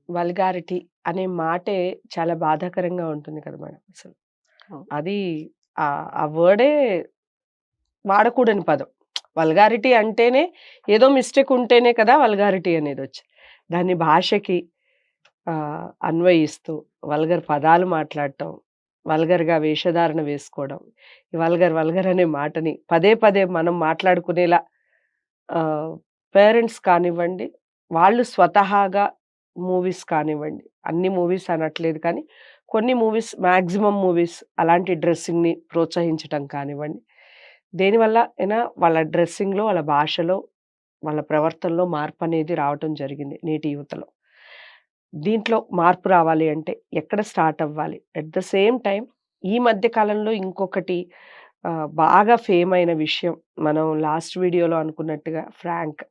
Vulgarity అనే మాటే చాలా బాధాకరంగా ఉంటుంది కదా మేడం అసలు. అవును. అది ఆ వర్డే వాడకూడని పదం. వల్గారిటీ అంటేనే ఏదో మిస్టేక్ ఉంటేనే కదా వల్గారిటీ అనేదొచ్చింది. దాన్ని భాషకి అన్వయిస్తూ వల్గర్ పదాలు మాట్లాడటం, వల్గర్‌గా వేషధారణ వేసుకోవడం, ఈ వల్గర్ అనే మాటని పదే పదే మనం మాట్లాడుకునేలా ఆహ్, పేరెంట్స్ కానివ్వండి, వాళ్ళు స్వతహాగా మూవీస్ కానివ్వండి, అన్ని మూవీస్ అనట్లేదు కానీ, కొన్ని మూవీస్ మాక్సిమం మూవీస్ అలాంటి డ్రెస్సింగ్‌ని ప్రోత్సహించటం కానివ్వండి, దేనివల్ల అయినా వాళ్ళ డ్రెస్సింగ్‌లో, వాళ్ళ భాషలో, వాళ్ళ ప్రవర్తనలో మార్పనేది రావటం జరిగింది నేటి యువతలో. దీంట్లో మార్పు రావాలి అంటే ఎక్కడ స్టార్ట్ అవ్వాలి? అట్ ద సేమ్ టైమ్ ఈ మధ్య కాలంలో ఇంకొకటి బాగా ఫేమ్ అయిన విషయం మనం లాస్ట్ వీడియోలో అనుకున్నట్టుగా ఫ్రాంక్.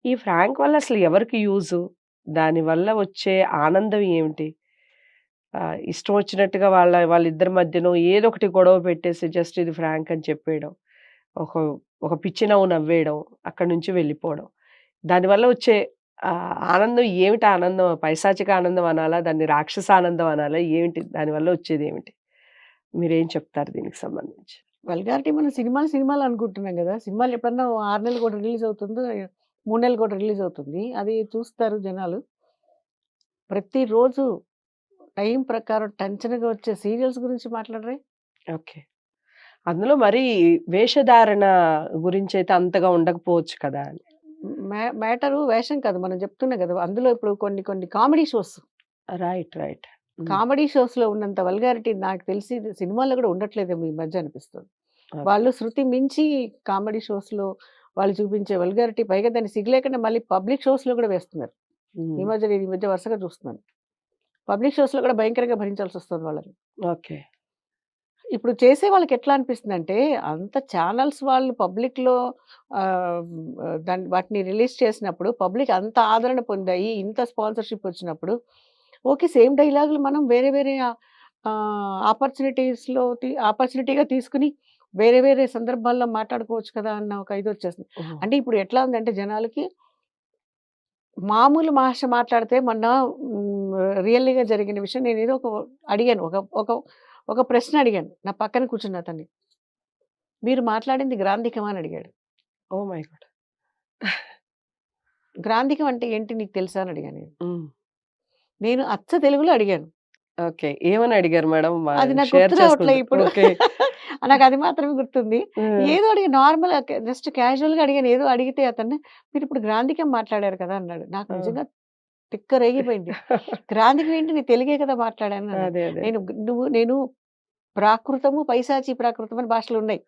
ఈ ఫ్రాంక్ వల్ల అసలు ఎవరికి యూజు? దానివల్ల వచ్చే ఆనందం ఏమిటి? ఇష్టం వచ్చినట్టుగా వాళ్ళిద్దరి మధ్యనో ఏదో ఒకటి గొడవ పెట్టేసి జస్ట్ ఇది ఫ్రాంక్ అని చెప్పేయడం. ఒక ఒక పిచ్చి నవ్వు నవ్వేయడం. అక్కడి నుంచి వెళ్ళిపోవడం. దానివల్ల వచ్చే ఆనందం ఏమిటి ఆనందం? పైశాచిక ఆనందం అనాలా? దాన్ని రాక్షస ఆనందం అనాలా? ఏమిటి? దానివల్ల వచ్చేదేమిటి? మీరేం చెప్తారు దీనికి సంబంధించి? వల్గారిటీ మనం సినిమాలు అనుకుంటున్నాం గదా! సినిమాలు ఎప్పుడన్నా 6 నెలలకు ఒకటి రిలీజ్ అవుతుందో, 3 నెలలకు ఒకటి రిలీజ్ అవుతుంది. అది చూస్తారు జనాలు. ప్రతిరోజు టైం ప్రకారం టంచనగా వచ్చే సీరియల్స్ గురించి మాట్లాడరే? ఓకే. అందులో మరి వేషధారణ గురించైతే అంతగా ఉండకపోవచ్చు కదా! అని. మ్యాటరు వేషం కాదు. మనం చెప్తున్నాం గదా! అందులో ఇప్పుడు కొన్ని కొన్ని కామెడీ షోస్. రైట్. హ్మ్. కామెడీ షోస్‌లో ఉన్నంత వల్గారిటీ నాకు తెలిసి సినిమాల్లో గూడా ఉండట్లేదేమో ఈ మధ్య అనిపిస్తుంది. ఓకే. వాళ్ళు శృతి మించి కామెడీ షోస్‌లో వాళ్ళు చూపించే వల్గారిటీ పైగా దాన్ని సిగ్గు లేకుండా మళ్ళీ పబ్లిక్ షోస్‌లో గూడా వేస్తున్నారు. హ్మ్. నేను ఈ మధ్య వరుసగా చూస్తున్నాను. పబ్లిక్ షోస్‌లో గూడా భయంకరంగా భరించాల్సొస్తుంది వాళ్ళని. ఓకే. ఇప్పుడు చేసే వాళ్ళకి ఎట్లా అనిపిస్తుందంటే, అంత ఛానల్స్ వాళ్ళు పబ్లిక్‌లో ఆహ్, వాటిని రిలీజ్ చేసినప్పుడు పబ్లిక్ అంత ఆదరణ పొందాయి. ఇంత స్పాన్సర్‌షిప్ వచ్చినప్పుడు, ఓకే. సేమ్ డైలాగులు మనం వేరే వేరే ఆపర్చునిటీగా తీసుకొని వేరే వేరే సందర్భాల్లో మాట్లాడుకోవచ్చు కదా! అన్న ఒక ఇదొచ్చేస్తుంది. హ్మ్. అంటే ఇప్పుడు ఎట్లా ఉందంటే జనాలకి మామూలు భాష మాట్లాడితే మొన్న రియల్‌గా జరిగిన విషయం నేనేదో అడిగాను. ఒక ఒక ఒక ప్రశ్న అడిగాను. నా పక్కన కూర్చున్న అతన్ని. "మీరు మాట్లాడింది గ్రాంథికమా?" అని అడిగాడు. Oh my God! గ్రాంథికం అంటే ఏంటి నీకు తెలుసా? అని అడిగాను నేను. హ్మ్. నేను అచ్చ తెలుగులో అడిగాను. ఓకే. ఏమని అడిగారు మేడం? అది నాకు షేర్ గుర్తు రావట్లే చేసుకుంటా. ఇప్పుడు. ఓకే. నాకది మాత్రమే గుర్తుంది. హ్మ్. ఏదో అడిగాను నార్మల్‌గా జస్ట్ క్యాజువల్‌గా అడిగాను. ఏదో అడిగితే అతన్ని "మీరిప్పుడు గ్రాంథికం మాట్లాడారు కదా!" అన్నాడు. నాకు ఆ! నిజంగా తిక్క రేగిపోయింది. గ్రాంథికం ఏంటి? నేను తెలుగే కదా మాట్లాడాను అన్నాను. అదే. నేను ప్రాకృతము, పైశాచి ప్రాకృతం అని భాషలున్నాయి.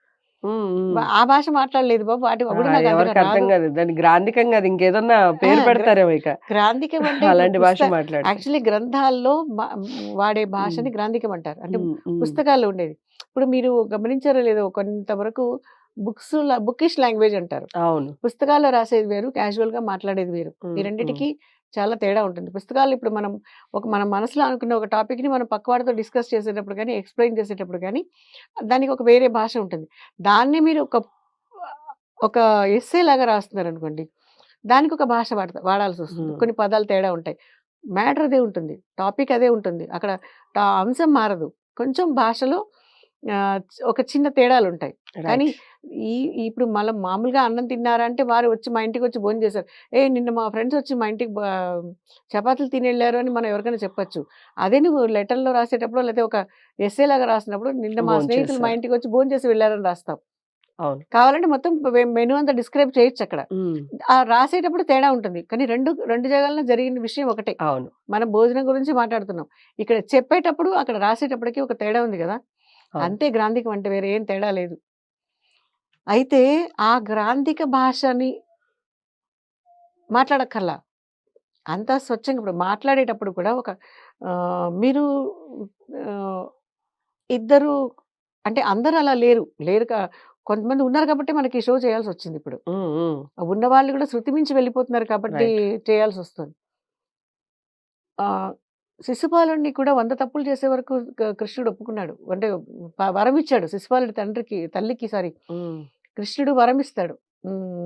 హ్మ్. ఆ భాష మాట్లాడలేదు బాబు. వాటి కూడా నాకు అంతగా ఎవరికీ అర్థం రాదు. కాదు. దాన్ని గ్రాంథికం కాదు. ఇంకేదన్నా ఆ! పేరు పెడతారేమో ఇక. గ్రాంథికం అంటే ఇప్పుడు అలాంటి భాష మాట్లాడితే. యాక్చువల్లీ గ్రంథాల్లో వాడే హ్మ్. భాషని గ్రాంథికం అంటారు. అంటే హ్మ్. పుస్తకాల్లో ఉండేది. ఇప్పుడు మీరు గమనించారో లేదో కొంతవరకు బుకిష్ లాంగ్వేజ్ అంటారు. అవును. పుస్తకాల్లో రాసేది వేరు, క్యాజువల్‌గా మాట్లాడేది వేరు. ఈ హ్మ్. రెండిటికి చాలా తేడా ఉంటుంది. పుస్తకాల్లో ఇప్పుడు మన మనసులో అనుకున్న ఒక టాపిక్‌ని మనం పక్కవాడితో డిస్కస్ చేసేటప్పుడు గాని, ఎక్స్‌ప్లెయిన్ చేసేటప్పుడు గాని, దానికి ఒక వేరే భాష ఉంటుంది. దాన్ని మీరు ఒక ఎస్సే లాగా రాస్తున్నారనుకోండి, దానికొక భాష వాడాల్సొస్తుంది. హ్మ్. కొన్ని పదాలు తేడా ఉంటాయి. మ్యాటర్ అదే ఉంటుంది. టాపిక్ అదే ఉంటుంది. అక్కడ అంశం మారదు. కొంచెం భాషలో ఒక చిన్న తేడాలుంటాయి. కానీ రైట్. ఈ ఇప్పుడు మనం మామూలుగా అన్నం తిన్నారా అంటే వారు వచ్చి మా ఇంటికొచ్చి భోంచేశారు. నిన్న మా ఫ్రెండ్స్ వచ్చి మా ఇంటికి చపాతీలు తినెళ్లారు అని మనం ఎవరికైనా చెప్పొచ్చు. అదే నువ్వు లెటర్‌లో రాసేటప్పుడో లేతే ఒక ఎస్సేలాగా రాసినప్పుడు నిన్న మా స్నేహితులు మా భోంచేశారు. ఇంటికొచ్చి భోంచేసి వెళ్లారని రాస్తాం. అవును. కావాలంటే మొత్తం మెనూ అంతా డిస్క్రైబ్ చేయొచ్చక్కడ. హ్మ్. రాసేటప్పుడు తేడా ఉంటుంది. కానీ రెండు జాగాల్లో జరిగిన విషయం ఒకటే. అవును. మనం భోజనం గురించి మాట్లాడుతున్నాం. ఇక్కడ చెప్పేటప్పుడు, అక్కడ రాసేటప్పటికి ఒక తేడా ఉంది గదా! అవును. అంతే గ్రాంథికం అంటే వేరే ఏం తేడా లేదు. అయితే ఆ గ్రాంథిక భాషని మాట్లాడక్కర్లా. అంతా స్వచ్ఛంగా ఇప్పుడు మాట్లాడేటప్పుడు కూడా మీరు ఆహ్, ఇద్దరు అంటే అందరూ అలా లేరు. లేరు క కొంతమంది ఉన్నారు కాబట్టి మనకి ఈ షో చేయాల్సొచ్చిందిప్పుడు. హ్మ్. ఉన్నవాళ్ళు గూడా శృతి మించి వెళ్ళిపోతున్నారు కాబట్టి రైట్. చేయాల్సొస్తుంది. ఆహ్, శిశుపాలుడిని కూడా 100 తప్పులు చేసే వరకు కృష్ణుడు ఒప్పుకున్నాడు. అంటే వరమిచ్చాడు శిశుపాలుడి తల్లికి సారీ హ్మ్. కృష్ణుడు వరమిస్తాడు.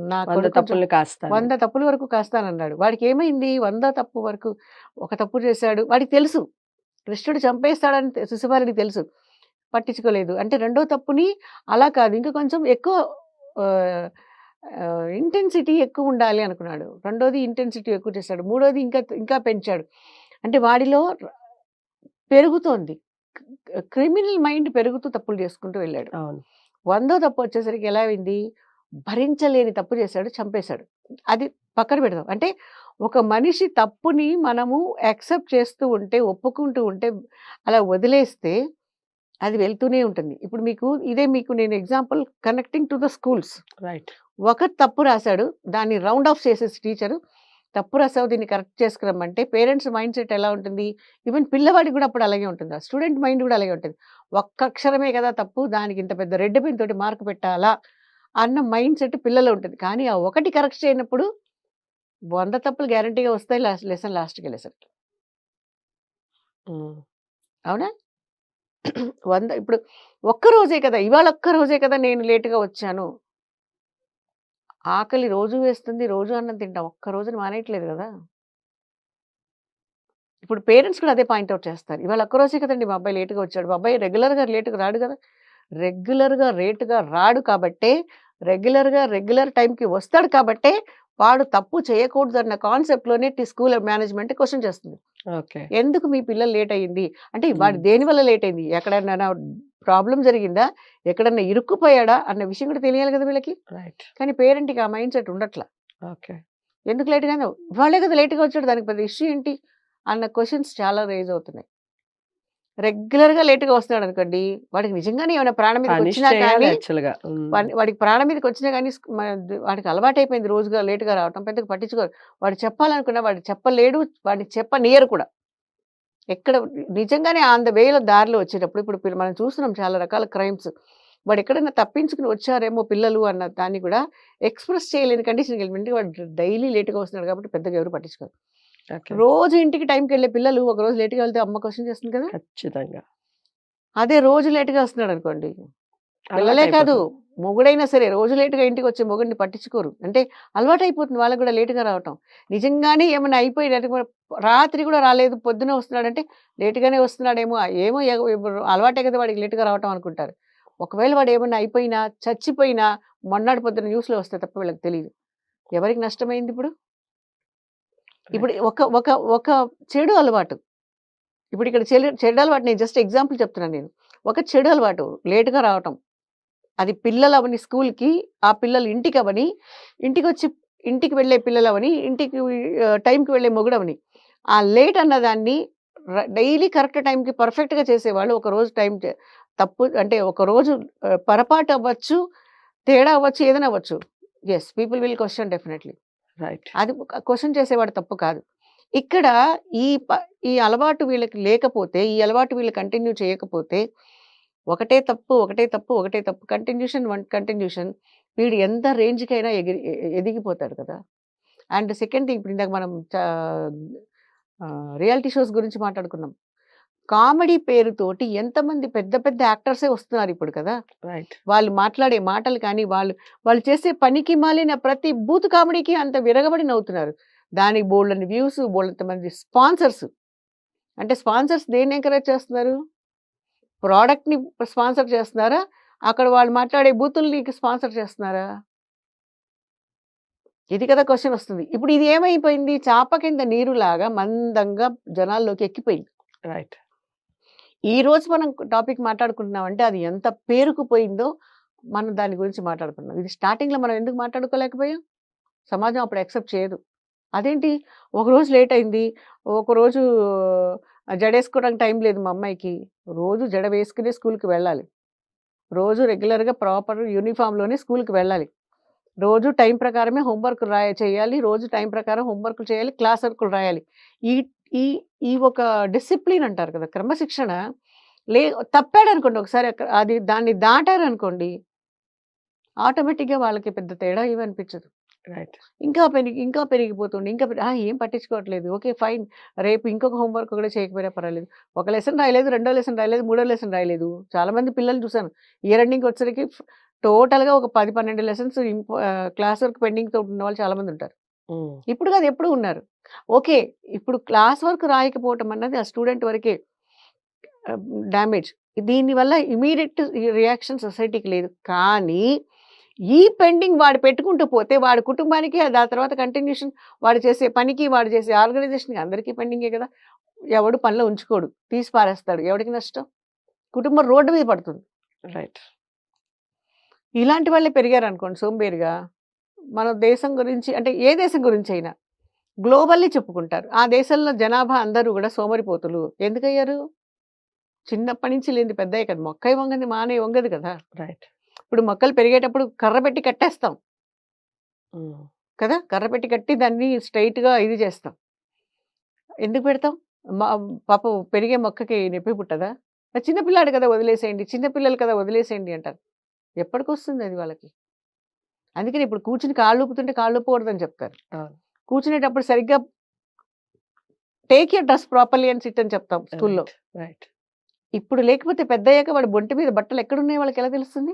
నా 100 కొడుకు తప్పుల్ని కాస్తాను. 100 తప్పుల వరకు కాస్తానన్నాడు. వాడికి ఏమైంది? 100 తప్పు వరకు ఒక తప్పు చేశాడు. వాడికి తెలుసు. కృష్ణుడు చంపేస్తాడని శిశుపాలుడికి తెలుసు. పట్టించుకోలేదు. అంటే రెండో తప్పుని అలా కాదు. ఇంకా కొంచెం ఎక్కువ ఆహ్, ఇంటెన్సిటీ ఎక్కువుండాలి అనుకున్నాడు. రెండోది ఇంటెన్సిటీ ఎక్కువ చేశాడు. మూడోది ఇంకా పెంచాడు. అంటే వాడిలో పెరుగుతోంది. క్రిమినల్ మైండ్ పెరుగుతూ తప్పులు చేసుకుంటూ వెళ్ళాడు. అవును. 100వ తప్పు వచ్చేసరికి ఎలా అయింది? భరించలేని తప్పు చేశాడు, చంపేశాడు. అది పక్కన పెడదాం. అంటే ఒక మనిషి తప్పుని మనము యాక్సెప్ట్ చేస్తూ ఉంటే, ఒప్పుకుంటూ ఉంటే, అలా వదిలేస్తే అది వెళ్తూనే ఉంటుంది. ఇప్పుడు మీకు నేను example connecting to the schools. Right. ఒకరు తప్పు రాసాడు. దాన్ని రౌండ్ ఆఫ్ చేసేసి టీచరు, తప్పు రాసావు దీన్ని కరెక్ట్ చేసుకురమ్మంటే పేరెంట్స్ మైండ్ సెట్ ఎలా ఉంటుంది? ఈవెన్ పిల్లవాడికి కూడా అప్పుడు అలాగే ఉంటుంది. ఆ స్టూడెంట్ మైండ్ కూడా అలాగే ఉంటుంది. ఒక్క అక్షరమే కదా తప్పు, దానికి ఇంత పెద్ద రెడ్ పెన్ తోటి మార్క్ పెట్టాలా అన్న మైండ్ సెట్ పిల్లలో ఉంటుంది. కానీ ఆ ఒకటి కరెక్ట్ చేయనప్పుడు 100 తప్పులు గ్యారంటీగా వస్తాయి లెసన్ లాస్ట్‌కెళ్ళేసరికి. హ్మ్. అవునా? 100 ఇప్పుడు ఒక్క రోజే కదా! ఇవాళ ఒక్క రోజే కదా నేను లేట్‌గా వచ్చాను. ఆకలి రోజు వేస్తుంది. రోజు అన్నం తింటాం. ఒక్క రోజున మానేయట్లేదు గదా! ఇప్పుడు పేరెంట్స్ కూడా అదే పాయింట్ ఔట్ చేస్తారు. ఇవాళ ఒక్కరోజే కదండీ మా అబ్బాయి లేట్‌గా వచ్చాడు. మా అబ్బాయి రెగ్యులర్‌గా లేట్‌గా రాడు గదా! లేట్‌గా రాడు కాబట్టే, రెగ్యులర్ టైంకి వస్తాడు కాబట్టే, వాడు తప్పు చేయకూడదన్న కాన్సెప్ట్‌లోనే స్కూల్ మేనేజ్‌మెంట్ క్వెషన్ చేస్తుంది. ఓకే. ఎందుకు మీ పిల్లలు లేట్ అయింది? అంటే వాడు హ్మ్. దేనివల్ల లేట్ అయింది? ఎక్కడన్నా ప్రాబ్లమ్ జరిగిందా? ఎక్కడన్నా ఇరుక్కుపోయాడా? అన్న విషయం కూడా తెలియాలి కదా వీళ్ళకి. రైట్. కానీ పేరెంట్‌కి ఆ మైండ్ సెట్ ఉండట్ల. ఓకే. ఎందుకు లేట్‌గా అన్నావు? ఇవాళే కదా లేట్‌గా వచ్చాడు. దానికి పెద్ద ఇష్యూ ఏంటి? అన్న క్వెషన్స్ చాలా రైజ్ అవుతున్నాయి. రెగ్యులర్‌గా లేట్‌గా వస్తున్నాడనుకోండి, వాడికి నిజంగానే ఏమైనా ప్రాణం పనిష్ మీదకొచ్చినా చేయాలి కానీ, యాక్చువల్‌గా. హ్మ్. వాడికి ప్రాణం మీదకొచ్చినా గానీ వాడికి అలవాటైపోయింది రోజుగా లేట్‌గా రావటం. పెద్దగా పట్టించుకోరు. వాడు చెప్పాలనుకున్నా వాడు చెప్పలేడు. వాడిని చెప్పనీయరు కూడా. ఎక్కడ నిజంగానే ఆన్ ద వేలో దారిలో వచ్చేటప్పుడు ఇప్పుడు మనం చూస్తున్నాం చాలా రకాల క్రైమ్స్. వాడెక్కడైనా తప్పించుకొని వచ్చారేమో పిల్లలు అన్న దాన్ని కూడా ఎక్స్‌ప్రెస్ చేయలేని కండిషన్‌కెళ్ళిపోయింది. వాడు డైలీ లేట్‌గా వస్తున్నాడు కాబట్టి పెద్దగా ఎవరు పట్టించుకోరు. ఓకే. రోజు ఇంటికి టైంకెళ్ళే పిల్లలు ఒకరోజు లేట్‌గా వెళ్తే అమ్మ క్వెషన్ చేస్తుంది కదా! ఖచ్చితంగా. అదే రోజు లేట్‌గా వస్తున్నాడనుకోండి, పిల్లలే కాదు అలవాటయిపోతుంది. మొగుడైనా సరే రోజు లేట్‌గా ఇంటికొచ్చే మొగుడిని పట్టించుకోరు. అంటే అలవాటయిపోతుంది వాళ్ళకి కూడా లేట్‌గా రావటం. నిజంగానే ఏమన్నా అయిపోయినట్టు కూడా రాత్రి కూడా రాలేదు పొద్దున్న వస్తున్నాడంటే లేట్‌గానే వస్తున్నాడేమో ఏమో ఇప్పుడు అలవాటే కదా వాడికి లేట్‌గా రావటం అనుకుంటారు. ఒకవేళ వాడు ఏమన్నా అయిపోయినా, చచ్చిపోయినా మొన్నటి పొద్దున న్యూస్‌లో వస్తాయి తప్ప వీళ్ళకి తెలీదు. ఎవరికి నష్టమైంది ఇప్పుడు? ఇప్పుడు రైట్. ఒక ఒక ఒక చెడు అలవాటు. ఇప్పుడు ఇక్కడ చెడు అలవాటు నేను జస్ట్ ఎగ్జాంపుల్ చెప్తున్నాను నేను. ఒక చెడు అలవాటు లేట్‌గా రావటం. అది పిల్లలవని స్కూల్‌కి, ఆ పిల్లలు ఇంటికవని, ఇంటికొచ్చి ఇంటికి వెళ్ళే పిల్లలవని, ఇంటికి టైంకి వెళ్ళే మొగుడవని. ఆ లేట్ అన్నదాన్ని డైలీ కరెక్ట్ టైంకి పర్ఫెక్ట్‌గా చేసేవాళ్ళు ఒకరోజు టైం తప్పు అంటే ఒకరోజు పొరపాటు అవ్వచ్చు, తేడా అవ్వచ్చు, ఏదైనా అవ్వచ్చు. Yes. People will question definitely. Right. అది క్వెషన్ చేసేవాడు తప్పు కాదు. ఇక్కడ ఈ ప ఈ అలవాటు వీళ్ళకి లేకపోతే, ఈ అలవాటు వీళ్ళు కంటిన్యూ చేయకపోతే, ఒకటే తప్పు కంటిన్యూషన్ వీడు ఎంత రేంజ్‌కైనా ఎదిగిపోతాడు కదా! అండ్ సెకండ్ థింగ్ ఇప్పుడు ఇందాక మనం రియాలిటీ షోస్ గురించి మాట్లాడుకున్నాం. కామెడీ పేరుతోటి ఎంతమంది పెద్ద పెద్ద యాక్టర్సే వస్తున్నారిప్పుడు కదా! రైట్. వాళ్ళు మాట్లాడే మాటలు కానీ, వాళ్ళు చేసే పనికి మాలిన ప్రతి బూతు కామెడీకి అంత విరగబడి నవ్వుతున్నారు. దానికి బోలెడన్ని వ్యూస్, బోలెడంత మంది స్పాన్సర్స్. అంటే స్పాన్సర్స్ దేన్ని ఎంకరేజ్ చేస్తున్నారు? ప్రొడక్ట్‌ని స్పాన్సర్ చేస్తున్నారా? అక్కడ వాళ్ళు మాట్లాడే బూతుల్ని స్పాన్సర్ చేస్తున్నారా? ఇది కదా క్వెషన్ వస్తుంది. ఇప్పుడు ఇది ఏమైపోయింది? చాప కింద నీరులాగా మందంగా జనాల్లోకి ఎక్కిపోయింది. రైట్. ఈరోజు మనం టాపిక్ మాట్లాడుకుంటున్నామంటే అది ఎంత పేరుకుపోయిందో మనం దాని గురించి మాట్లాడుకున్నాం. ఇది స్టార్టింగ్‌లో మనం ఎందుకు మాట్లాడుకోలేకపోయాం? సమాజం అప్పుడు యాక్సెప్ట్ చేయదు. అదేంటి ఒకరోజు లేట్ అయింది. ఒకరోజు జడేసుకోవడానికి టైం లేదు మా అమ్మాయికి. రోజు జడ వేసుకునే స్కూల్‌కి వెళ్ళాలి. రోజు రెగ్యులర్‌గా ప్రాపర్ యూనిఫార్మ్‌లోనే స్కూల్‌కి వెళ్ళాలి. రోజు టైం ప్రకారమే హోంవర్క్ చేయాలి. రోజు టైం ప్రకారం హోంవర్క్‌లు చేయాలి. క్లాస్ వర్కులు రాయాలి. ఈ ఈ ఈ ఒక డిసిప్లిన్ అంటారు కదా! క్రమశిక్షణ లే తప్పాడనుకోండి ఒకసారి దాన్ని దాటారనుకోండి ఆటోమేటిక్‌గా వాళ్ళకి పెద్ద తేడా ఏమనిపించదు. రైట్. ఇంకా పెరిగిపోతుంది. ఏం పట్టించుకోవట్లేదు. ఓకే. ఫైన్. రేపు ఇంకొక హోంవర్క్ కూడా చేయకపోయినా పర్వాలేదు. ఒక లెసన్ రాయలేదు, రెండో లెసన్ రాయలేదు, మూడో లెసన్ రాయలేదు. చాలామంది పిల్లల్ని చూసాను. ఇయర్ ఎండింగ్‌కి వచ్చేసరికి టోటల్‌గా ఒక 10, 12 లెసన్స్ క్లాస్ వర్క్ పెండింగ్‌తో ఉన్న వాళ్ళు చాలా మంది ఉంటారు. హ్మ్. ఇప్పుడు కాదు ఎప్పుడూ ఉన్నారు. ఓకే. ఇప్పుడు క్లాస్ వర్క్ రాయకపోవటం అన్నది ఆ స్టూడెంట్ వరకే డ్యామేజ్. దీనివల్ల ఇమ్మీడియేట్ రియాక్షన్ సొసైటీకి లేదు. కానీ ఈ పెండింగ్ వాడు పెట్టుకుంటూ పోతే వాడి కుటుంబానికి ఆ తర్వాత కంటిన్యూషన్ వాడు చేసే పనికి, వాడు చేసే ఆర్గనైజేషన్‌కి అందరికీ పెండింగే కదా! ఎవడు పనిలో ఉంచుకోడు. తీసి పారేస్తాడు. ఎవడికి నష్టం? కుటుంబం రోడ్డు మీద పడుతుంది. రైట్. ఇలాంటి వాళ్ళే పెరిగారనుకోండి సోంబేరిగా, మన దేశం గురించి అంటే ఏ దేశం గురించైనా గ్లోబల్లీ చెప్పుకుంటారు. ఆ దేశంలో జనాభా అందరూ గూడా సోమరిపోతులు. ఎందుకయ్యారు? చిన్నప్పటి నుంచి లేనిది పెద్దయ్యాక కదా! మొక్కై వంగనిది మానై వంగదు కదా! రైట్. ఇప్పుడు మొక్కలు పెరిగేటప్పుడు కర్ర పెట్టి కట్టేస్తాం హ్మ్. కదా! కర్ర పెట్టి కట్టి దాన్ని స్ట్రెయిట్‌గా ఇది చేస్తాం. ఎందుకు పెడతాం? మ పాపం పెరిగే మొక్కకి నొప్పి పుట్టదా? చిన్న పిల్లాడు కదా! వదిలేసేయండి. చిన్న పిల్లలు కదా! వదిలేసేయండి అంటారు. ఎప్పటికొస్తుంది అది వాళ్ళకి? అందుకని ఇప్పుడు కూర్చొని కాళ్ళు ఊపుతుంటే కాళ్ళు ఊపకూడదని చెప్తారు. అవును. కూర్చునేటప్పుడు సరిగ్గా టేక్ యూర్ డ్రెస్ ప్రాపర్‌లీ అని సిట్ అని చెప్తాం స్కూల్‌లో. రైట్. రైట్. ఇప్పుడు లేకపోతే పెద్దయ్యాక వాడి బొంటి మీద బట్టలు ఎక్కడున్నాయో వాళ్ళకెలా తెలుస్తుంది?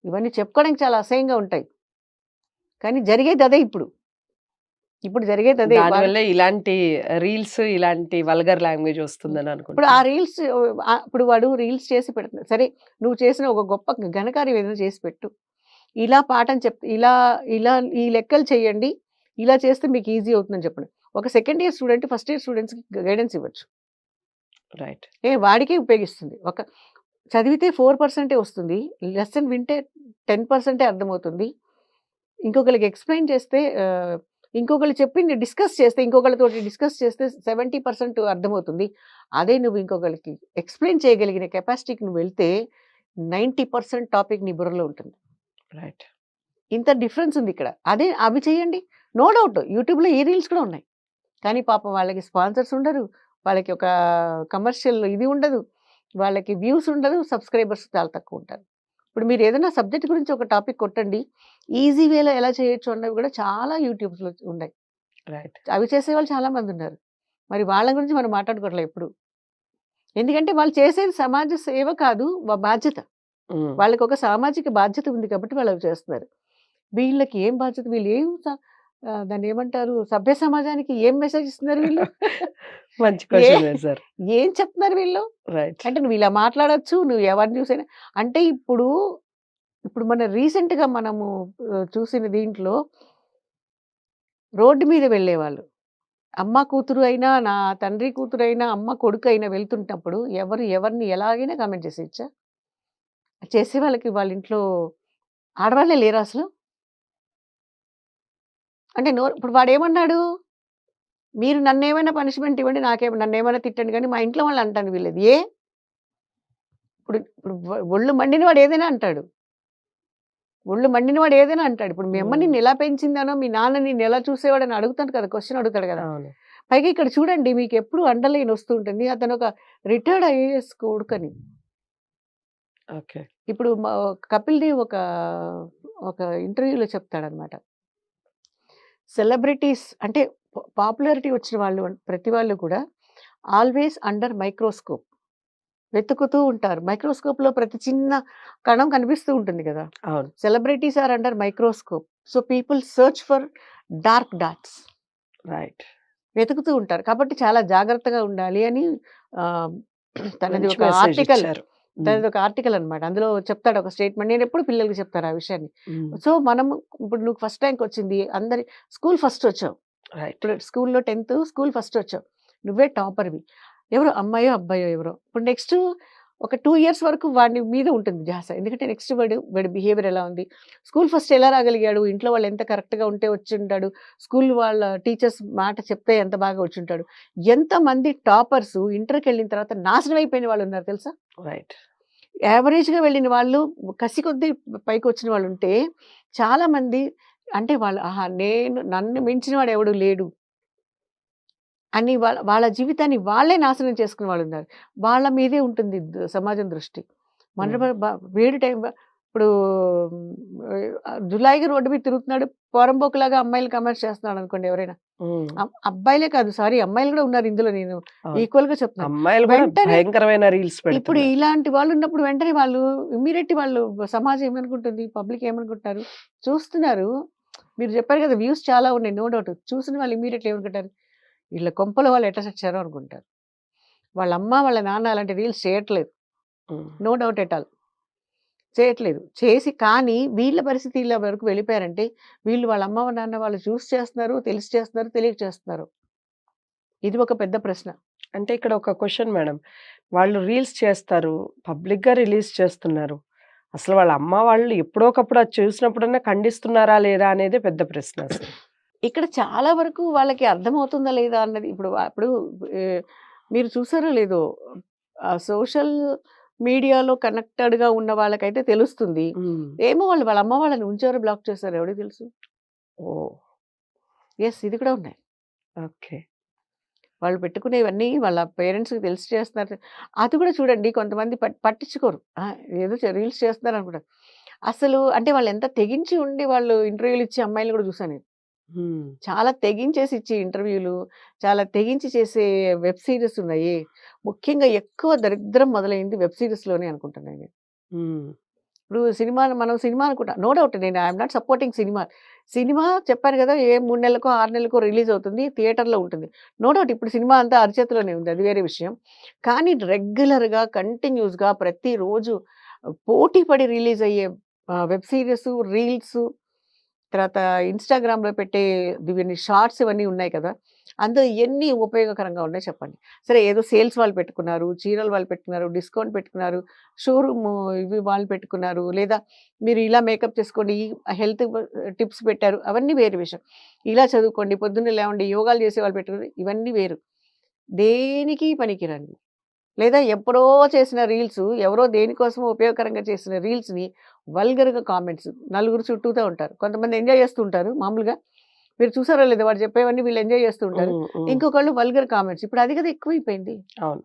ఇవన్నీ చెప్పుకోవడానికి చాలా అసహ్యంగా ఉంటాయి. కానీ జరిగేది అదే ఇప్పుడు. ఇప్పుడు జరిగేది అదే. దానివల్లే ఇలాంటి రీల్స్, ఇలాంటి వల్గర్ లాంగ్వేజ్ వస్తుందని ఇప్పుడు ఆ అనుకుంటున్నాను. రీల్స్ ఇప్పుడు వాడు రీల్స్ చేసి పెడుతున్నాడు. సరే నువ్వు చేసిన ఒక గొప్ప ఘనకార్యం ఏదైనా చేసి పెట్టు. ఇలా పాఠం ఇలా ఇలా ఈ లెక్కలు చేయండి. ఇలా చేస్తే మీకు ఈజీ అవుతుందని చెప్పండి. ఒక second year student, first year స్టూడెంట్స్‌కి గైడెన్స్ ఇవ్వచ్చు. రైట్. వాడికే ఉపయోగిస్తుంది. ఒక చదివితే 4% వస్తుంది. లెసన్ వింటే 10% అర్థమవుతుంది. ఇంకొకళ్ళకి ఎక్స్‌ప్లెయిన్ చేస్తే ఇంకొకళ్ళు చెప్పింది డిస్కస్ చేస్తే ఇంకొకళ్ళతోటి డిస్కస్ చేస్తే 70% అర్థమవుతుంది. అదే నువ్వు ఇంకొకళ్ళకి ఎక్స్‌ప్లెయిన్ చేయగలిగిన కెపాసిటీకి నువ్వు వెళ్తే 90% టాపిక్ నీ బుర్రలో ఉంటుంది. రైట్. ఇంత డిఫరెన్స్ ఉంది ఇక్కడ. అదే అవి చేయండి. నో డౌట్ యూట్యూబ్‌లో ఈ రీల్స్ కూడా ఉన్నాయి. కానీ పాపం వాళ్ళకి స్పాన్సర్స్ ఉండరు. వాళ్ళకి ఒక కమర్షియల్ ఇది ఉండదు. వాళ్ళకి వ్యూస్ ఉండదు. సబ్‌స్క్రైబర్స్ చాలా తక్కువ ఉంటారు. ఇప్పుడు మీరు ఏదైనా సబ్జెక్ట్ గురించి ఒక టాపిక్ కొట్టండి. ఈజీ వేలో ఎలా చేయొచ్చు అన్నవి కూడా చాలా యూట్యూబ్స్‌లో ఉన్నాయి. రైట్. అవి చేసేవాళ్ళు చాలా మంది ఉన్నారు. మరి వాళ్ళ గురించి మనం మాట్లాడుకోవట్లే ఎప్పుడు. ఎందుకంటే వాళ్ళు చేసేది సమాజ సేవ కాదు బాధ్యత. హ్మ్. వాళ్ళకి ఒక సామాజిక బాధ్యత ఉంది కాబట్టి వాళ్ళు అవి చేస్తున్నారు. వీళ్ళకి ఏం బాధ్యత? వీళ్ళు ఏం దాన్నేమంటారు? సభ్య సమాజానికి ఏం మెసేజ్ ఇస్తున్నారు వీళ్ళు? మంచి ఏ క్వెషన్ వేశారు. ఏం చెప్తున్నారు వీళ్ళు? రైట్. అంటే నువ్వు ఇలా మాట్లాడొచ్చు. నువ్వు ఎవరి న్యూస్ అయినా అంటే ఇప్పుడు మన రీసెంట్‌గా మనము చూసిన దీంట్లో రోడ్డు మీద వెళ్ళేవాళ్ళు. అమ్మ కూతురు అయినా, నా తండ్రి కూతురైనా, అమ్మ కొడుకైనా వెళ్తుంటప్పుడు ఎవరిని ఎలాగైనా కామెంట్ చేసేయచ్చా? చేసే వాళ్ళకి వాళ్ళ ఇంట్లో ఆడవాళ్ళే లేరా అసలు? అంటే ఇప్పుడు వాడేమన్నాడు? మీరు నన్నేమైనా పనిష్మెంట్ ఇవ్వండి. నన్నేమైనా తిట్టండి గానీ, మా ఇంట్లో వాళ్ళని అంటాను వీళ్ళది. ఇప్పుడు ఇప్పుడు ఒళ్ళు మండినవాడు ఏదైనా అంటాడు. ఒళ్ళు మండినవాడు ఏదైనా అంటాడు. ఇప్పుడు మీ అమ్మ హ్మ్. నిన్నెలా పెంచిందనో, మీ నాన్న నిన్నెలా చూసేవాడని అడుగుతాడు కదా! క్వెషన్ అడుగుతాడు కదా! అవును. పైగా ఇక్కడ చూడండి మీకెప్పుడు అండర్‌లైన్ వస్తూ ఉంటుంది. అతనొక రిటైర్డ్ ఐఏఎస్ కొడుకని. ఓకే. ఇప్పుడు కపిల్ దేవ్ ఒక ఇంటర్వ్యూలో చెప్తాడనమాట. సెలబ్రిటీస్ అంటే పాపులారిటీ వచ్చిన వాళ్ళు ప్రతి వాళ్ళు కూడా ఆల్వేస్ అండర్ మైక్రోస్కోప్. వెతుకుతూ ఉంటారు. మైక్రోస్కోప్‌లో ప్రతి చిన్న కణం కనిపిస్తూ ఉంటుంది గదా! అవును. Celebrities are under microscope. So, people search for dark dots. Right. వెతుకుతూ ఉంటారు. కాబట్టి చాలా జాగ్రత్తగా ఉండాలి అని ఆహ్, తనది మంచి ఒక మెసేజ్ ఆర్టికల్. ఇచ్చారు. హ్మ్. తనది ఒక ఆర్టికల్ అనమాట. అందులో చెప్తాడు ఒక స్టేట్మెంట్. నేనెప్పుడు పిల్లలకి చెప్తాను ఆ విషయాన్ని. హ్మ్. సో, మనము ఇప్పుడు నువ్వు ఫస్ట్ ర్యాంక్ వచ్చింది. స్కూల్ ఫస్ట్ వచ్చావు. రైట్. ఇప్పుడు స్కూల్‌లో 10థ్ స్కూల్ ఫస్ట్ వచ్చావు. నువ్వే టాపర్‌వి. ఎవరో అమ్మాయో, అబ్బాయో ఎవరో. ఇప్పుడు నెక్స్ట్ ఒక 2 ఇయర్స్ వరకు వాడి మీద ఉంటుంది ధ్యాస. ఎందుకంటే నెక్స్ట్ వాడి బిహేవియర్ ఎలా ఉంది? స్కూల్ ఫస్ట్ ఎలా రాగలిగాడు? ఇంట్లో వాళ్ళు ఎంత కరెక్ట్‌గా ఉంటే వచ్చుంటాడు? స్కూల్ వాళ్ళ టీచర్స్ మాట చెప్తే ఎంత బాగా వచ్చుంటాడు? ఎంతమంది టాపర్స్ ఇంటర్‌కెళ్ళిన తర్వాత నాశనం అయిపోయిన వాళ్ళున్నారు తెలుసా? రైట్. యావరేజ్‌గా వెళ్ళిన వాళ్ళు కసి కొద్దీ పైకొచ్చిన వాళ్ళుంటే, చాలామంది అంటే వాళ్ళు ఆహా! నన్ను మించిన వాడెవడు లేడు అని వాళ్ళ జీవితాన్ని వాళ్ళే నాశనం చేసుకున్న వాళ్ళున్నారు. వాళ్ళ మీదే ఉంటుంది సమాజం దృష్టి. మన హ్మ్. వేడి టైం ఇప్పుడు జులాయిగా రోడ్డు మీద తిరుగుతున్నాడు. పోరంబోకులాగా అమ్మాయిలు కమెంట్స్ చేస్తున్నాడు అనుకోండి ఎవరైనా. హ్మ్. అబ్బాయిలే కాదు సారీ అమ్మాయిలు కూడా ఉన్నారు ఇందులో. నేను అవును. ఈక్వల్‌గా చెప్తున్నాను. అమ్మాయిలు కూడా వెంటనే భయంకరమైన రీల్స్ ఇప్పుడు పెడుతున్నారు. ఇలాంటి వాళ్ళు ఉన్నప్పుడు వెంటనే వాళ్ళు ఇమ్మీడియేట్‌లీ వాళ్ళు సమాజం ఏమనుకుంటుంది? పబ్లిక్ ఏమనుకుంటున్నారు? చూస్తున్నారు. మీరు చెప్పారు కదా! వ్యూస్ చాలా ఉన్నాయి. No doubt. చూసిన వాళ్ళు ఇమ్మీడియేట్‌లీ ఏమనుకుంటారు? ఈళ్ళ కొంపలో వాళ్ళు ఎట్లా చచ్చారో అనుకుంటారు. వాళ్ళ అమ్మ, వాళ్ళ నాన్న అలాంటి రీల్స్ చేయట్లేదు. Hmm. No doubt at all. చేయట్లేదు. చేసి కానీ వీళ్ళ పరిస్థితి ఇలా వరకు వెళ్ళిపోయారంటే, వీళ్ళు వాళ్ళ అమ్మ, నాన్న వాళ్ళు చూసి చేస్తున్నారు, తెలిసి చేస్తున్నారు, తెలియక చేస్తున్నారు. ఇది ఒక పెద్ద ప్రశ్న. అంటే ఇక్కడ ఒక క్వెషన్ మేడం. వాళ్ళు రీల్స్ చేస్తారు. పబ్లిక్‌గా రిలీజ్ చేస్తున్నారు. అసలు వాళ్ళ అమ్మ వాళ్ళు ఎప్పుడో ఒకప్పుడు అది చూసినప్పుడన్నా ఖండిస్తున్నారా లేదా అనేదే పెద్ద ప్రశ్న అసలు. ఇక్కడ చాలా వరకు వాళ్ళకి అర్థమవుతుందా లేదా అన్నది ఇప్పుడు ఇప్పుడు ఆహ్, మీరు చూసారో లేదో సోషల్ మీడియాలో కనెక్టెడ్‌గా ఉన్న వాళ్ళకైతే తెలుస్తుంది. హ్మ్. ఏమో వాళ్ళు వాళ్ళ అమ్మ వాళ్ళని ఉంచారో, బ్లాక్ చేసారో ఎవడికి తెలుసు? ఓహ్! యెస్ ఇది కూడా ఉన్నాయి. ఓకే. వాళ్ళు పెట్టుకునేవన్నీ వాళ్ళ పేరెంట్స్‌కి తెలిసి చేస్తున్నారు. అది కూడా చూడండి కొంతమంది పట్టించుకోరు. ఏదో రీల్స్ చేస్తున్నారు అనుకుంటారు. అసలు అంటే వాళ్ళు ఎంత తెగించి ఉండి వాళ్ళు ఇంటర్వ్యూలు ఇచ్చే అమ్మాయిల్ని కూడా చూసాను నేను. హ్మ్. చాలా తెగించేసి ఇచ్చే ఇంటర్వ్యూలు, చాలా తెగించి చేసే వెబ్ సీరీస్ ఉన్నాయి. ముఖ్యంగా ఎక్కువ దరిద్రం మొదలైంది వెబ్ సీరీస్‌లోనే అనుకుంటున్నాను నేను. హ్మ్. ఇప్పుడు మనం సినిమా అనుకుంటా. నో డౌట్ నేను I am not supporting cinema. Cinema చెప్పాను కదా! ఏ 3 నెలలకో, 6 నెలలకో రిలీజ్ అవుతుంది. థియేటర్‌లో ఉంటుంది. నో డౌట్ ఇప్పుడు సినిమా అంతా అరచేతిలోనే ఉంది. అది వేరే విషయం. కానీ రెగ్యులర్‌గా, కంటిన్యూస్‌గా ప్రతిరోజు పోటీ పడి రిలీజ్ అయ్యే వెబ్ సీరీసు, రీల్సు తర్వాత ఇన్‌స్టాగ్రామ్‌లో పెట్టే ఇవన్నీ షార్ట్స్ ఇవన్నీ ఉన్నాయి కదా! అందులో ఎన్ని ఉపయోగకరంగా ఉన్నాయో చెప్పండి. సరే ఏదో సేల్స్ వాళ్ళు పెట్టుకున్నారు, చీరలు వాళ్ళు పెట్టుకున్నారు, డిస్కౌంట్ పెట్టుకున్నారు, షోరూమ్ ఇవి వాళ్ళు పెట్టుకున్నారు. లేదా మీరు ఇలా మేకప్ చేసుకోండి, ఈ హెల్త్ టిప్స్ పెట్టారు. అవన్నీ వేరే విషయం. ఇలా చదువుకోండి, పొద్దున్నే లేవండి, యోగాలు చేసేవాళ్ళు పెట్టుకున్నారు. ఇవన్నీ వేరు. దేనికి పనికిరానివి. లేదా ఎప్పుడో చేసిన రీల్సు, ఎవరో దేనికోసమో ఉపయోగకరంగా చేసిన రీల్స్‌ని వల్గర్‌గా కామెంట్స్ నలుగురు చుట్టూతా ఉంటారు. కొంతమంది ఎంజాయ్ చేస్తూ ఉంటారు మామూలుగా. మీరు చూసారో లేదో వాడు చెప్పేవన్నీ వీళ్ళు ఎంజాయ్ చేస్తూ ఉంటారు. హ్మ్. హ్మ్. ఇంకొకళ్ళు వల్గర్ కామెంట్స్. ఇప్పుడు అది కదా ఎక్కువైపోయింది. అవును.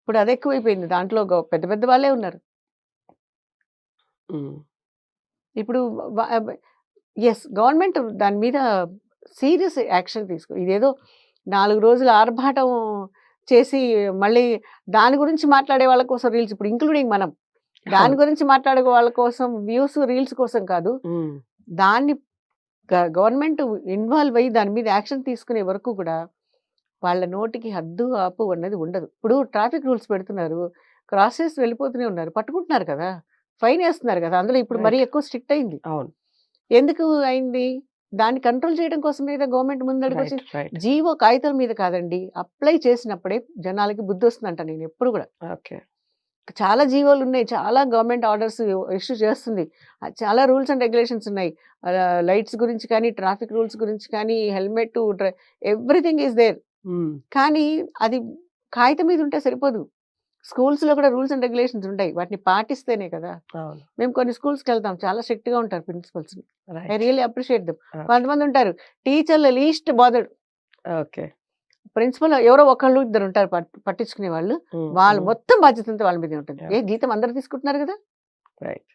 ఇప్పుడు అది ఎక్కువైపోయింది. దాంట్లో పెద్ద పెద్ద వాళ్ళే ఉన్నారు. హ్మ్. ఇప్పుడు వ వ యెస్. గవర్నమెంట్ దాని మీద సీరియస్ యాక్షన్ ఇదేదో 4 రోజులు ఆర్భాటం చేసి మళ్ళీ దాని గురించి మాట్లాడే వాళ్ళ కోసం రీల్స్ ఇప్పుడు ఇంక్లూడింగ్ మనం. దాని అవును. గురించి మాట్లాడే వాళ్ళ కోసం వ్యూస్, రీల్స్ కోసం కాదు. హ్మ్. దాన్ని గవర్నమెంట్ ఇన్వాల్వ్ అయ్యి దాని మీద యాక్షన్ తీసుకునే వరకు కూడా వాళ్ళ నోటికి హద్దు, ఆపు అన్నది ఉండదు. ఇప్పుడు ట్రాఫిక్ రూల్స్ పెడుతున్నారు. క్రాస్ చేసి వెళ్ళిపోతూనే ఉన్నారు. పట్టుకుంటున్నారు కదా! ఫైన్ ఏస్తున్నారు కదా! అందులో ఇప్పుడు మరీ రైట్. ఎక్కువ స్ట్రిక్ట్ అయింది. అవును. ఎందుకు అయింది? దాన్ని కంట్రోల్ చేయడం కోసమే కదా గవర్నమెంట్ ముందడుగొచ్చి రైట్. రైట్. జీవో కాగితాల మీద కాదండి. అప్లై చేసినప్పుడే జనాలకి బుద్ధొస్తుందంట నేనెప్పుడు గూడా. ఓకే. చాలా జీవోలున్నాయి. చాలా గవర్నమెంట్ ఆర్డర్స్ ఇష్యూ చేస్తుంది. చాలా రూల్స్ అండ్ రెగ్యులేషన్స్ ఉన్నాయి. లైట్స్ గురించి కానీ, ట్రాఫిక్ రూల్స్ గురించి కానీ, హెల్మెట్ ఎవ్రీథింగ్ ఈస్ దేర్. హ్మ్. కానీ అది కాగితం మీద ఉంటే సరిపోదు. స్కూల్స్‌లో కూడా రూల్స్ అండ్ రెగ్యులేషన్స్ ఉంటాయి. వాటిని పాటిస్తేనే కదా! అవును. మేము కొన్ని స్కూల్స్‌కెళ్తాం. చాలా స్ట్రిక్ట్‌గా ఉంటారు principals. I right. Really appreciate them. Okay. కొంతమందుంటారు టీచర్‌లు లీస్ట్ బాదర్డ్. ఓకే. ప్రిన్సిపల్ ఎవరో ఒకళ్ళు ఇద్దరుంటారు పట్టించుకునే వాళ్ళు. హ్మ్. వాళ్ళు హ్మ్. మొత్తం బాధ్యతంతా వాళ్ళ మీదే ఉంటుంది. యాహ్! జీతం అందరూ తీసుకుంటున్నారు గదా! రైట్.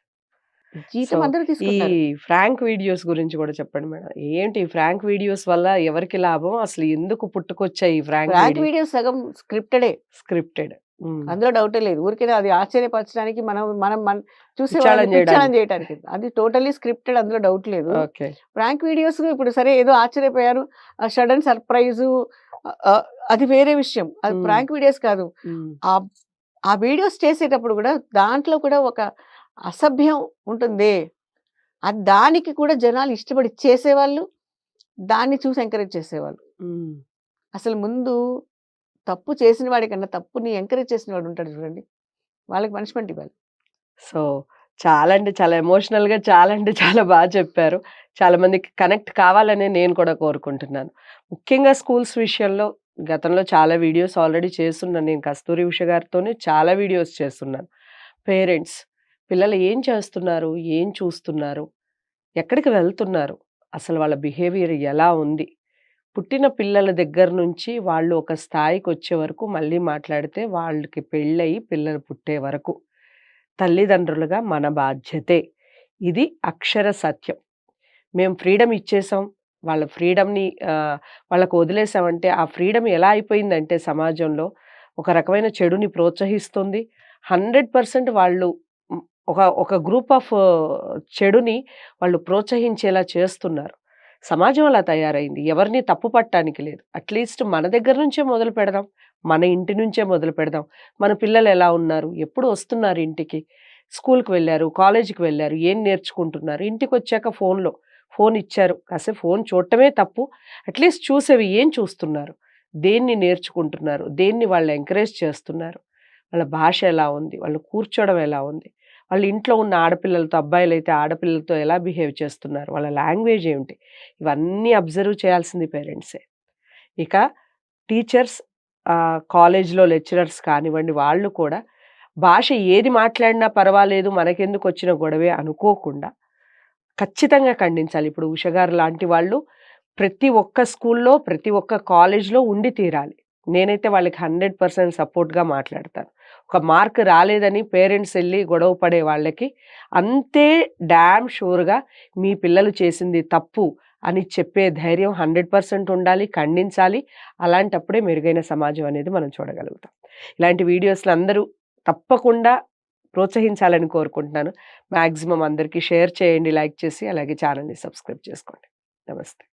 సో, జీతం అందరూ ఈ తీసుకుంటున్నారు. ఫ్రాంక్ వీడియోస్ గురించి గూడా చెప్పండి మేడం. ఏంటి ఈ ఫ్రాంక్ వీడియోస్ వల్ల ఎవరికి లాభం? అసలు ఎందుకు పుట్టుకొచ్చాయి ఈ ఫ్రాంక్ ఫ్రాంక్ వీడియో? వీడియోస్ సగం స్క్రిప్టెడే. స్క్రిప్టెడ్. హ్మ్. అందులో డౌటే లేదు. ఊరికేనే అది ఆశ్చర్యపరచడానికి మనం మనం చూసేవాళ్ళని పిచ్చాళం పిచ్చాళం జేయడానికి. చేయటానికి. అది టోటల్లీ స్క్రిప్టెడ్ అందులో డౌట్ లేదు. ఓకే. ప్రాంక్ వీడియోస్ ఇప్పుడు సరే ఏదో ఆశ్చర్యపోయారు. సడెన్ సర్ప్రైజు ఆహ్, ఆహ్, అది వేరే విషయం. అది హ్మ్. ప్రాంక్ వీడియోస్ కాదు. హ్మ్. ఆహ్, ఆ వీడియోస్ చేసేటప్పుడు కూడా దాంట్లో కూడా ఒక అసభ్యం ఉంటుందే. దానికి కూడా జనాలు ఇష్టపడి చేసేవాళ్ళు. దాన్ని చూసి ఎంకరేజ్ చేసేవాళ్ళు. హ్మ్. అసలు ముందు తప్పు చేసిన వాడికన్నా తప్పుని ఎంకరేజ్ చేసిన వాడు ఉంటాడు చూడండి. వాళ్ళకి పనిష్మెంట్ ఇవ్వాలి. సో, చాలా అంటే చాలా ఎమోషనల్‌గా చాలా అంటే చాలా చెప్పారు. చాలా మందికి కనెక్ట్ కావాలనే నేను కూడా కోరుకుంటున్నాను. ముఖ్యంగా స్కూల్స్ విషయంలో గతంలో చాలా వీడియోస్ ఆల్రెడీ చేసున్నాను. నేను కస్తూరి ఉష గారితోనే చాలా వీడియోస్ చేస్తున్నాను. పేరెంట్స్ పిల్లలు ఏం చేస్తున్నారు? ఏం చూస్తున్నారు? ఎక్కడికి వెళ్తున్నారు? అసలు వాళ్ళ బిహేవియర్ ఎలా ఉంది? పుట్టిన పిల్లల దగ్గర నుంచి వాళ్ళు ఒక స్థాయికొచ్చే వరకు మళ్ళీ మాట్లాడితే వాళ్ళకి పెళ్ళయి పిల్లలు పుట్టే వరకు. తల్లిదండ్రులుగా మన బాధ్యతే. ఇది అక్షర సత్యం. మేము ఫ్రీడమ్ ఇచ్చేసాం. వాళ్ళ ఫ్రీడమ్‌ని వాళ్ళకి వదిలేసామంటే, ఆ ఫ్రీడమ్ ఎలా అయిపోయిందంటే సమాజంలో ఒక రకమైన చెడుని ప్రోత్సహిస్తుంది. 100% వాళ్ళు హ్మ్, ఒక గ్రూప్ ఆఫ్ చెడుని వాళ్ళు ప్రోత్సహించేలా చేస్తున్నారు. సమాజం అలా తయారైంది. ఎవరిని తప్పు పట్టడానికి లేదు. అట్‌లీస్ట్ మన దగ్గర నుంచే మొదలు పెడదాం. మన ఇంటి నుంచే మొదలు పెడదాం. మన పిల్లలు ఎలా ఉన్నారు? ఎప్పుడు వస్తున్నారు ఇంటికి? స్కూలుకి వెళ్లారు, కాలేజీకి వెళ్లారు. ఏం నేర్చుకుంటున్నారు? ఇంటికొచ్చాక ఫోన్ ఇచ్చారు. కాసేపు ఫోన్ చూడటమే తప్పు. అట్‌లీస్ట్ చూసేవి ఏం చూస్తున్నారు? దేన్ని నేర్చుకుంటున్నారు? దేన్ని వాళ్ళు ఎంకరేజ్ చేస్తున్నారు? వాళ్ళ భాష ఎలా ఉంది? వాళ్ళు కూర్చోవడం ఎలా ఉంది? వాళ్ళ ఇంట్లో ఉన్న ఆడపిల్లలతో, అబ్బాయిలైతే ఆడపిల్లలతో ఎలా బిహేవ్ చేస్తున్నారు? వాళ్ళ లాంగ్వేజ్ ఏమిటి? ఇవన్నీ అబ్జర్వ్ చేయాల్సింది పేరెంట్సే. ఇక టీచర్స్ కాలేజ్‌లో లెక్చరర్స్ కానివ్వండి, వాళ్ళు కూడా భాష ఏది మాట్లాడినా పర్వాలేదు, మనకెందుకొచ్చిన గొడవే అనుకోకుండా ఖచ్చితంగా ఖండించాలి. ఇప్పుడు ఉష గారు లాంటి వాళ్ళు ప్రతి ఒక్క స్కూల్లో, ప్రతి ఒక్క కాలేజ్‌లో ఉండి తీరాలి. నేనైతే వాళ్ళకి 100% సపోర్ట్‌గా మాట్లాడతాను. ఒక మార్క్ రాలేదని పేరెంట్స్ ఎళ్లి గొడవ పడే వాళ్ళకి అంతే డామ్ షూర్‌గా మీ పిల్లలు చేసింది తప్పు అని చెప్పే ధైర్యం 100% ఉండాలి. ఖండించాలి. అలాంటప్పుడే మెరుగైన సమాజం అనేది మనం చూడగలుగుతాం. ఇలాంటి వీడియోస్‌లు అందరూ తప్పకుండా ప్రోత్సహించాలని కోరుకుంటున్నాను. మాక్సిమం అందరికీ షేర్ చేయండి, లైక్ చేసి అలాగే ఛానెల్‌ని సబ్స్క్రైబ్ చేసుకోండి. నమస్తే.